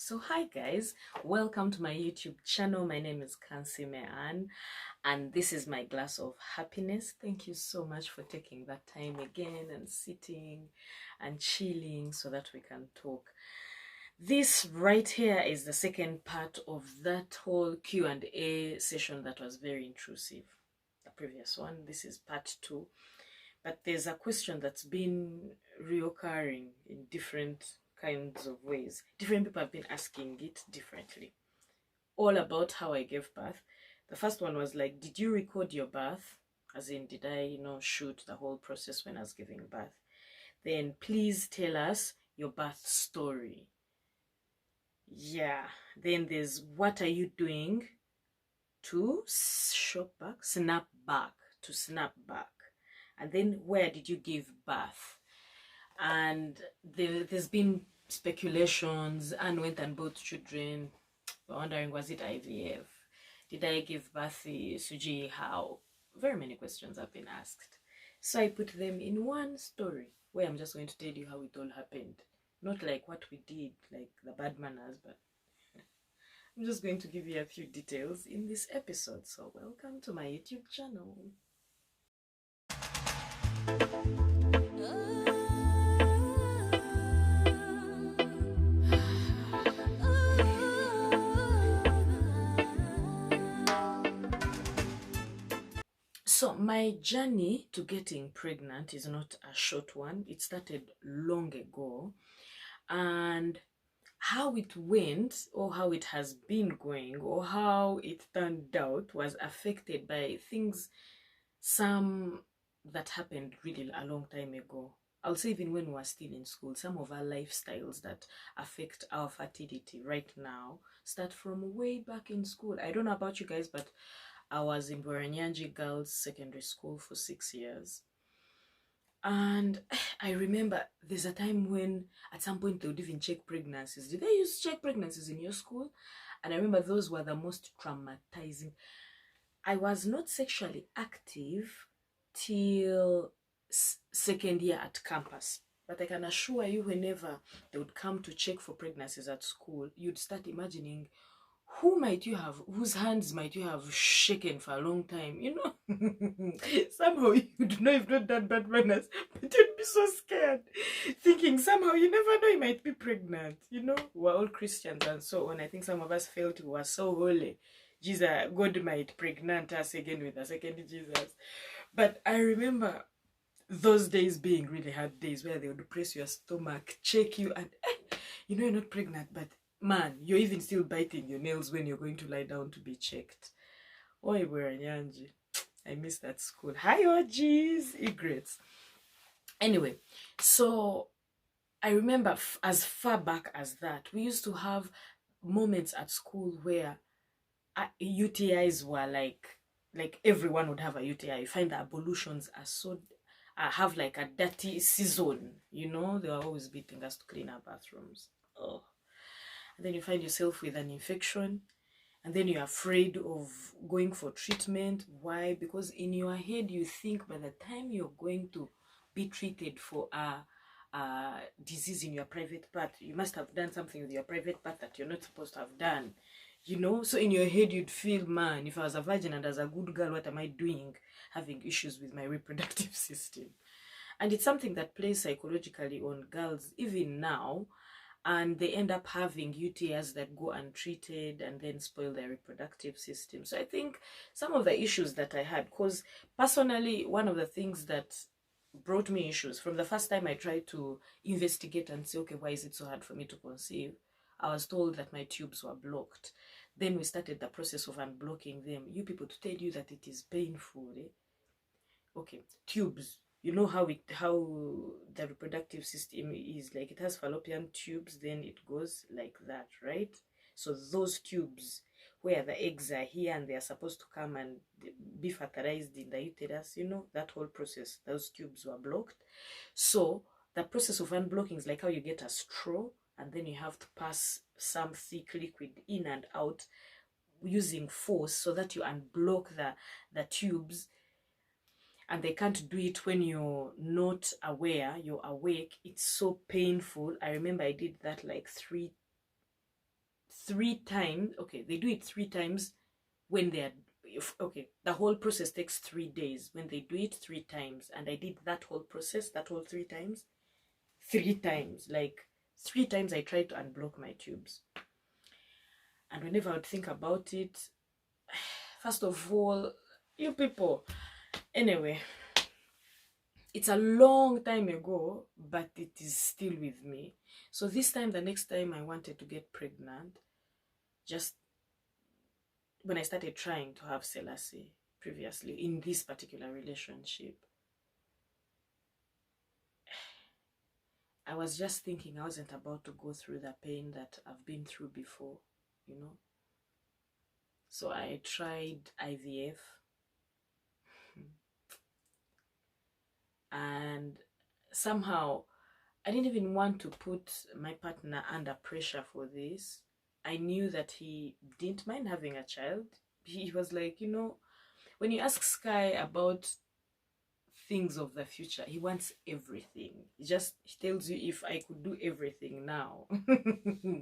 So hi guys, welcome to my YouTube channel. My name is Kansiime Anne and this is my glass of happiness. Thank you so much for taking that time again and sitting and chilling so that we can talk. This right here is the second part of that whole Q&A session that was very intrusive. The previous one, this is part 2. But there's a question that's been reoccurring in different kinds of ways. Different people have been asking it differently. All about how I gave birth. The first one was like, did you record your birth? As in, did I, shoot the whole process when I was giving birth? Then please tell us your birth story. Yeah. Then there's, what are you doing to snap back, to snap back? And then where did you give birth? And there's been speculations. Anne went and bought children. We're wondering, was it IVF? Did I give birth to Suji? How? Very many questions have been asked. So I put them in one story where I'm just going to tell you how it all happened. Not like what we did, like the bad manners, but I'm just going to give you a few details in this episode. So welcome to my YouTube channel. So my journey to getting pregnant is not a short one. It started long ago, and how it went, or how it has been going, or how it turned out was affected by things, some that happened really a long time ago. I'll say even when we were still in school, some of our lifestyles that affect our fertility right now start from way back in school. I don't know about you guys, but I was in Boranyanji Girls Secondary School for 6 years. And I remember there's a time when at some point they would even check pregnancies. Did they use check pregnancies in your school? And I remember those were the most traumatizing. I was not sexually active till second year at campus. But I can assure you, whenever they would come to check for pregnancies at school, you'd start imagining, whose hands might you have shaken for a long time, somehow you'd know you've not done bad manners, but you'd be so scared, thinking somehow you never know you might be pregnant. We're all Christians and so on. I think some of us felt we were so holy, Jesus, God might pregnant us again with a second Jesus. But I remember those days being really hard days, where they would press your stomach, check you, and you're not pregnant, but man, you're even still biting your nails when you're going to lie down to be checked. Oi, Nyanji. I miss that school. Hi, OGs, egrets. Anyway, so I remember as far back as that, we used to have moments at school where UTIs were like everyone would have a UTI. You find that ablutions are so have like a dirty season. They were always beating us to clean our bathrooms. Oh. And then you find yourself with an infection, and then you're afraid of going for treatment. Why? Because in your head you think by the time you're going to be treated for a disease in your private part, you must have done something with your private part that you're not supposed to have done. So in your head you'd feel, man, if I was a virgin and as a good girl, what am I doing having issues with my reproductive system? And it's something that plays psychologically on girls even now, and they end up having UTIs that go untreated and then spoil their reproductive system. So I think some of the issues that I had, because personally, one of the things that brought me issues from the first time I tried to investigate and say, okay, why is it so hard for me to conceive? I was told that my tubes were blocked. Then we started the process of unblocking them. You people to tell you that it is painful. Okay, tubes. You know how the reproductive system is, like it has fallopian tubes, then it goes like that, right? So those tubes where the eggs are here and they are supposed to come and be fertilized in the uterus, that whole process, those tubes were blocked. So the process of unblocking is like how you get a straw and then you have to pass some thick liquid in and out using force so that you unblock the tubes. And they can't do it when you're not aware, you're awake. It's so painful. I remember I did that like 3 times. Okay, they do it 3 times when they are, okay, the whole process takes 3 days. When they do it 3 times, and I did that whole process, that whole 3 times, 3 times, like 3 times I tried to unblock my tubes. And whenever I would think about it, first of all, you people, anyway, it's a long time ago, but it is still with me. So this time, the next time I wanted to get pregnant, just when I started trying to have Selassie previously in this particular relationship, I was just thinking I wasn't about to go through the pain that I've been through before, you know. So I tried IVF, and somehow I didn't even want to put my partner under pressure for this. I knew that he didn't mind having a child. He was like, you know, when you ask Sky about things of the future, he wants everything. He tells you, if I could do everything now,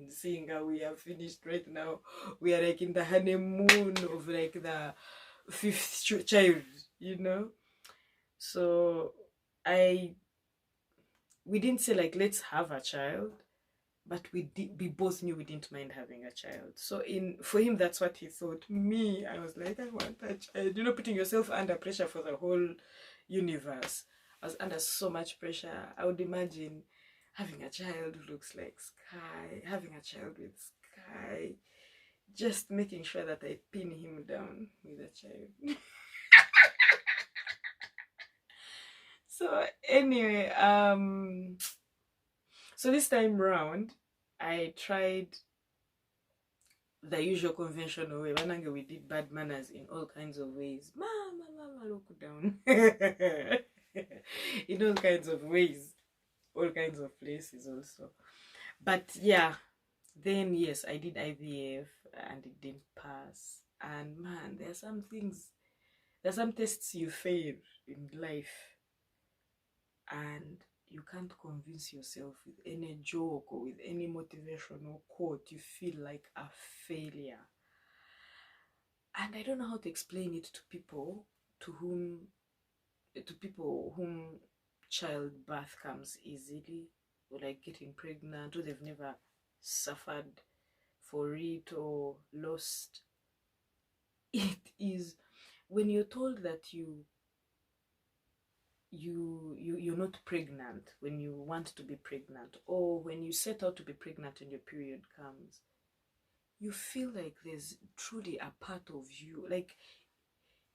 seeing how we have finished right now, we are like in the honeymoon of like the 5th child, you know. So we didn't say like let's have a child, but we both knew we didn't mind having a child. So for him, that's what he thought. Me, I was like, I want a child, you know, putting yourself under pressure for the whole universe. I was under so much pressure. I would imagine having a child who looks like Sky, having a child with Sky, just making sure that I pin him down with a child. So anyway, so this time round, I tried the usual conventional way. Wanange, we did bad manners in all kinds of ways. Mama, look down. In all kinds of ways, all kinds of places also. But yeah, then yes, I did IVF and it didn't pass. And man, there are some tests you fail in life, and you can't convince yourself with any joke or with any motivational quote. You feel like a failure. And I don't know how to explain it to people whom childbirth comes easily, or like getting pregnant, or they've never suffered for it or lost. It is when you're told that you're not pregnant when you want to be pregnant, or when you set out to be pregnant and your period comes, you feel like there's truly a part of you, like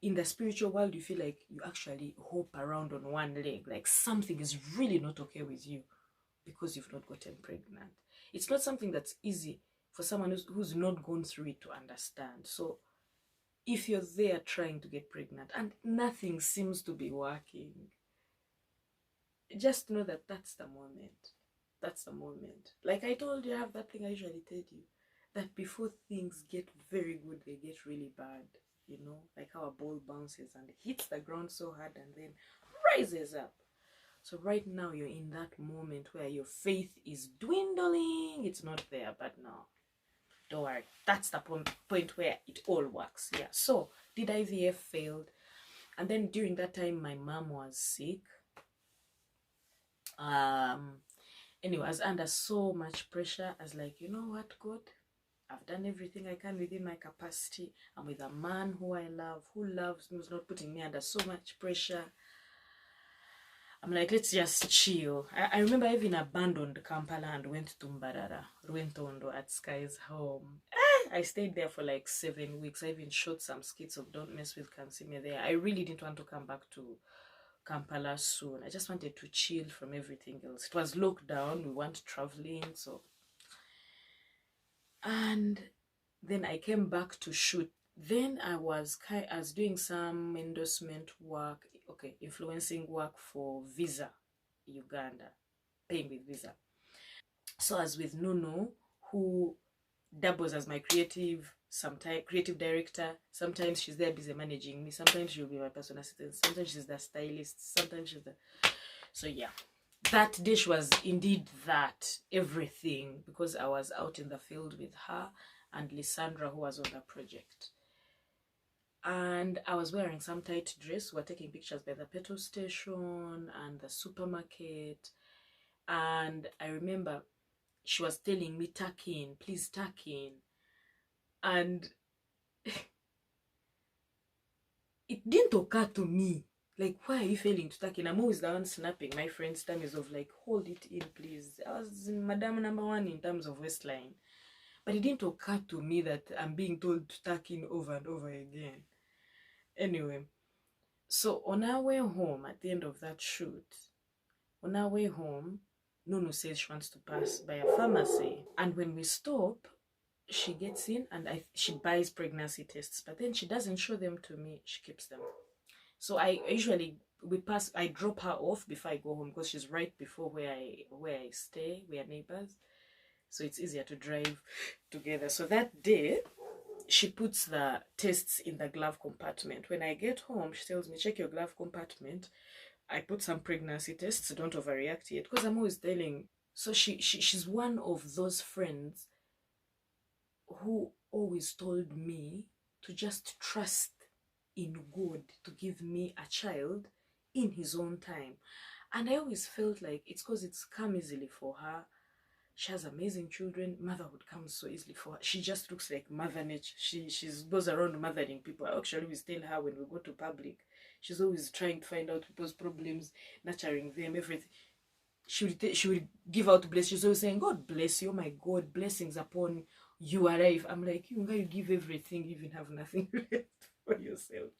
in the spiritual world, you feel like you actually hop around on one leg, like something is really not okay with you because you've not gotten pregnant. It's not something that's easy for someone who's not gone through it to understand. So if you're there trying to get pregnant and nothing seems to be working, just know that that's the moment. That's the moment. Like I told you, I have that thing I usually tell you, that before things get very good, they get really bad. You know, like how a ball bounces and hits the ground so hard and then rises up. So right now you're in that moment where your faith is dwindling. It's not there, but no, don't worry. That's the point where it all works. Yeah. So did IVF failed, and then during that time my mom was sick. Anyway, I was under so much pressure. I was like, you know what, God, I've done everything I can within my capacity. I'm with a man who I love, who loves me, who's not putting me under so much pressure. I'm like, let's just chill. I remember I even abandoned Kampala and went to Mbarara, Rwentondo at Sky's home. I stayed there for like 7 weeks. I even shot some skits of Don't Mess with Kansiime there. I really didn't want to come back to Kampala soon. I just wanted to chill from everything else. It was lockdown. We weren't traveling, so. And then I came back to shoot. Then I was doing some endorsement work, okay, influencing work for Visa Uganda, paying with Visa. So I was with Nuno, who doubles as my creative director. Sometimes she's there busy managing me. Sometimes she'll be my personal assistant. Sometimes she's the stylist. Sometimes she's the... So yeah, that dish was indeed that everything, because I was out in the field with her and Lysandra, who was on the project. And I was wearing some tight dress. We were taking pictures by the petrol station and the supermarket. And I remember she was telling me, tuck in, please tuck in. And it didn't occur to me, like, why are you failing to tuck in? I'm always the one snapping my friends' tummies of like, hold it in, please. I was Madame number one in terms of waistline. But it didn't occur to me that I'm being told to tuck in over and over again. Anyway, so on our way home at the end of that shoot, on our way home, Nunu says she wants to pass by a pharmacy. And when we stop, she gets in and she buys pregnancy tests, but then she doesn't show them to me. She keeps them. So I drop her off before I go home because she's right before where I stay. We are neighbors, so it's easier to drive together. So that day, she puts the tests in the glove compartment. When I get home, she tells me, check your glove compartment. I put some pregnancy tests, don't overreact yet, because I'm always telling. So she's one of those friends who always told me to just trust in God to give me a child in his own time. And I always felt like it's because it's come easily for her. She has amazing children. Motherhood comes so easily for her. She just looks like Mother Nature. She goes around mothering people. Actually, we tell her when we go to public, she's always trying to find out people's problems, nurturing them, everything. She would give out blessings. She's always saying, God bless you. Oh my God, blessings upon you arrive. I'm like, you give everything, you even have nothing left for yourself.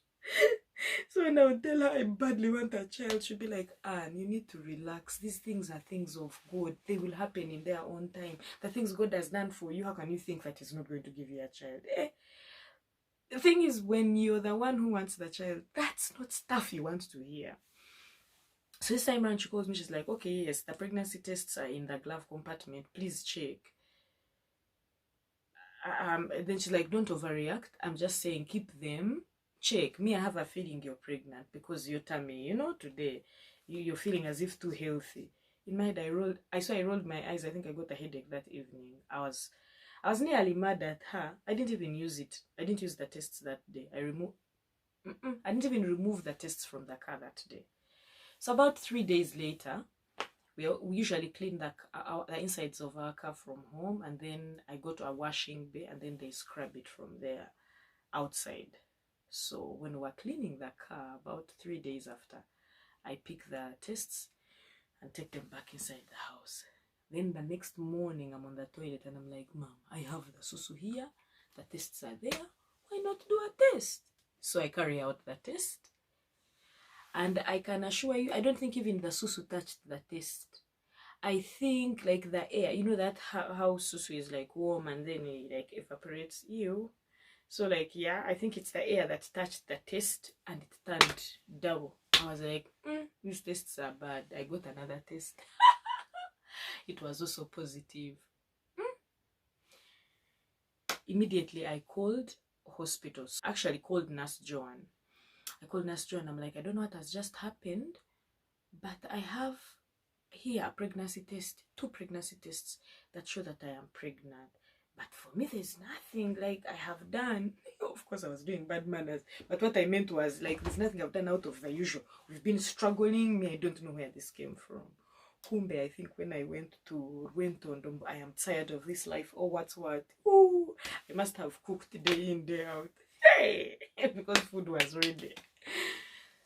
So when I would tell her I badly want a child, she'd be like, Anne, you need to relax. These things are things of God. They will happen in their own time. The things God has done for you, how can you think that He's not going to give you a child? The thing is, when you're the one who wants the child, that's not stuff you want to hear. So this time around, she calls me. She's like, okay, yes, the pregnancy tests are in the glove compartment. Please check. Then she's like, don't overreact. I'm just saying, keep them. Check. Me, I have a feeling you're pregnant because your tummy, today, you're feeling as if too healthy. In my head, I rolled my eyes. I think I got a headache that evening. I was nearly mad at her. I didn't even use it. I didn't use the tests that day. I didn't even remove the tests from the car that day. So about 3 days later, we usually clean the insides of our car from home, and then I go to a washing bay, and then they scrub it from there outside. So when we were cleaning the car, about 3 days after, I pick the tests and take them back inside the house. Then the next morning, I'm on the toilet and I'm like, Mom, I have the susu here. The tests are there. Why not do a test? So I carry out the test. And I can assure you, I don't think even the susu touched the test. I think like the air, that how susu is like warm and then it like evaporates you. So like, yeah, I think it's the air that touched the test and it turned double. I was like, these tests are bad. I got another test. It was also positive. Immediately I called hospitals. Actually called Nurse Joan. I called Nurse Joan. I'm like, I don't know what has just happened, but I have here a pregnancy test, 2 pregnancy tests that show that I am pregnant. But for me, there's nothing like I have done. Of course, I was doing bad manners. But what I meant was like, there's nothing I've done out of the usual. We've been struggling. Me, I don't know where this came from. Kumbe, I think when I went on, I am tired of this life. Oh, what's what? Ooh, I must have cooked day in, day out. Hey! Because food was ready.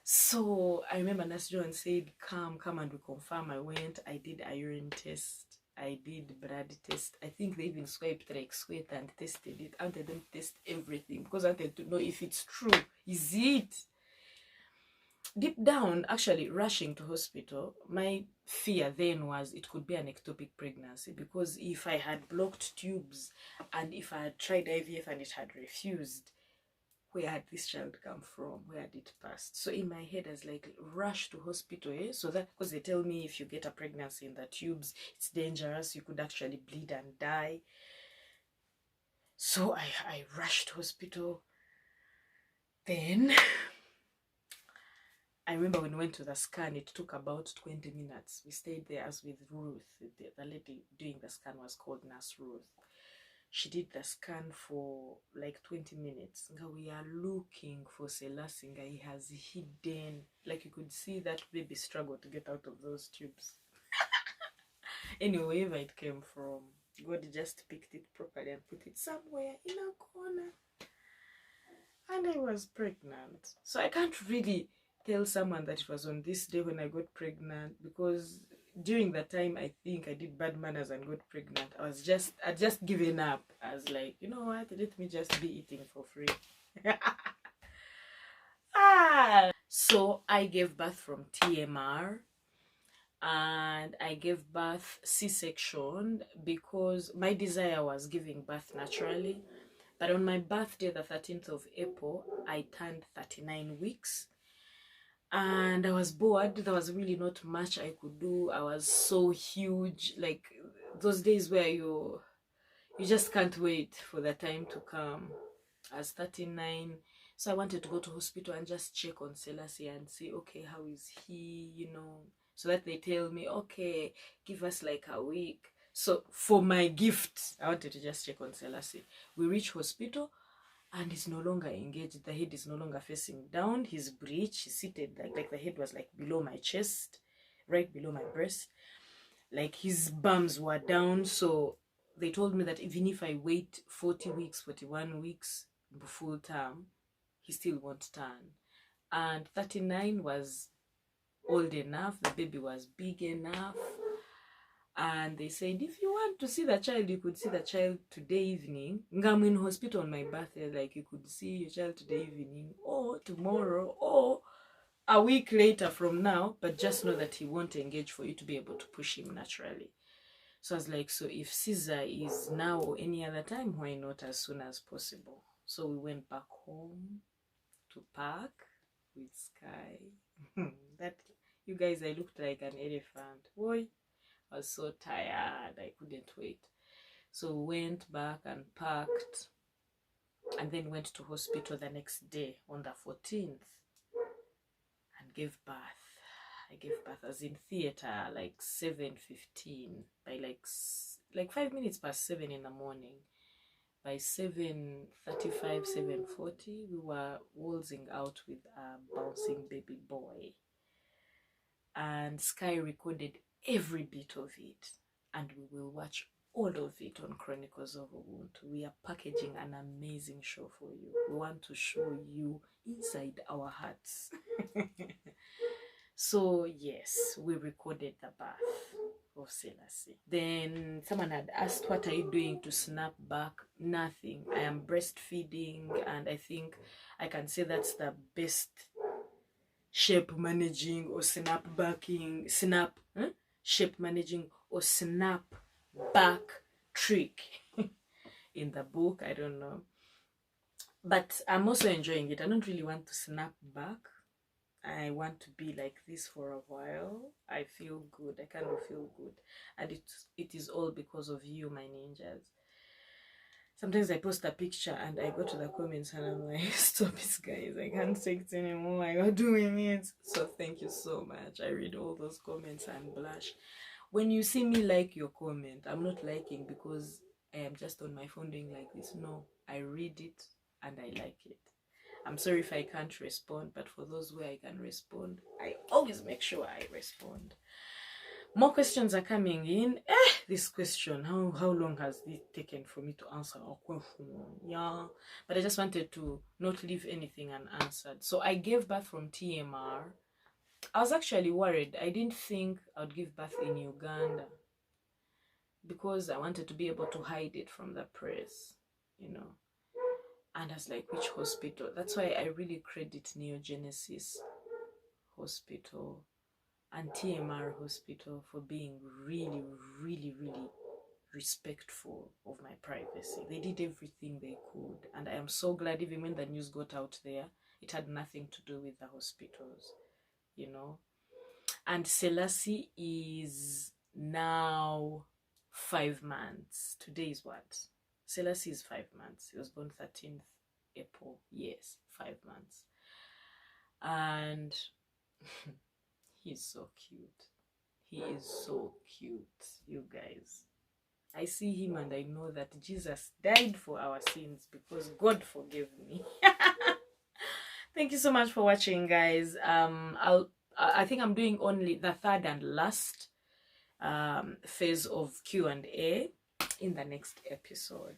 So I remember Nurse Joan said, come and we confirm. I went, I did a urine test, I did blood test. I think they even swiped like sweat and tested it. I wanted them to test everything because I wanted to know if it's true. Is it? Deep down, actually rushing to hospital, my fear then was it could be an ectopic pregnancy, because if I had blocked tubes and if I had tried IVF and it had refused, where had this child come from? Where had it passed? So in my head, I was like, rush to hospital, So that, because they tell me if you get a pregnancy in the tubes, it's dangerous. You could actually bleed and die. So I rushed to hospital. Then I remember when we went to the scan, it took about 20 minutes. We stayed there as with Ruth. The lady doing the scan was called Nurse Ruth. She did the scan for like 20 minutes. We are looking for Selassie. He has hidden, like you could see that baby struggle to get out of those tubes. Anyway, wherever it came from, God just picked it properly and put it somewhere in a corner. And I was pregnant. So I can't really tell someone that it was on this day when I got pregnant, because during that time I think I did bad manners and got pregnant. I'd just given up. I was like, you know what, let me just be eating for free. So I gave birth from TMR, and I gave birth C-section because my desire was giving birth naturally. But on my birthday, the 13th of April, I turned 39 weeks. And I was bored. There was really not much I could do. I was so huge. Like those days where you just can't wait for the time to come. I was 39. So I wanted to go to hospital and just check on Selassie and say, okay, how is he, you know, so that they tell me, okay, give us like a week. So for my gift, I wanted to just check on Selassie. We reach hospital and he's no longer engaged. The head is no longer facing down. He's breech. He's seated like the head was like below my chest, right below my breast. Like his bums were down. So they told me that even if I wait 40 weeks, 41 weeks, full term, he still won't turn. And 39 was old enough. The baby was big enough. And they said, if you want to see the child, you could see the child today evening. I'm in hospital on my birthday, like you could see your child today evening, or tomorrow, or a week later from now, but just know that he won't engage for you to be able to push him naturally. So I was like, so if Caesar is now or any other time, why not as soon as possible? So we went back home to park with Sky. That, you guys, I looked like an elephant. Boy, I was so tired, I couldn't wait. So we went back and packed, and then went to hospital the next day on the 14th and gave birth. I gave birth as in theater like 7:15, by like 5 minutes past 7 in the morning. By 7:35, 7:40, we were waltzing out with a bouncing baby boy. And Sky recorded every bit of it, and we will watch all of it on Chronicles of Ubuntu. We are packaging an amazing show for you. We want to show you inside our hearts. So yes, we recorded the birth of Selassie. Then someone had asked, what are you doing to snap back? Nothing. I am breastfeeding, and I think I can say that's the best shape managing or snap backing, shape managing or snap back trick in the book. I don't know, but I'm also enjoying it. I don't really want to snap back. I want to be like this for a while. I feel good. I kind of feel good, and it is all because of you, my ninjas. Sometimes I post a picture and I go to the comments and I'm like, stop it, guys. I can't take it anymore. You're doing it. So thank you so much. I read all those comments and blush. When you see me like your comment, I'm not liking because I am just on my phone doing like this. No, I read it and I like it. I'm sorry if I can't respond, but for those where I can respond, I always make sure I respond. More questions are coming in. This question, how long has it taken for me to answer a question? Yeah, but I just wanted to not leave anything unanswered. So I gave birth from TMR. I was actually worried. I didn't think I would give birth in Uganda because I wanted to be able to hide it from the press, you know. And I was like, which hospital? That's why I really credit Neogenesis Hospital and TMR Hospital for being really, really, really respectful of my privacy. They did everything they could, and I am so glad. Even when the news got out there, it had nothing to do with the hospitals, you know. And Selassie is now 5 months. Today is what? Selassie is 5 months. He was born 13th April. Yes, 5 months. And he's so cute. He is so cute, you guys. I see him and I know that Jesus died for our sins because God forgave me. Thank you so much for watching, guys. I think I'm doing only the third and last phase of Q&A in the next episode.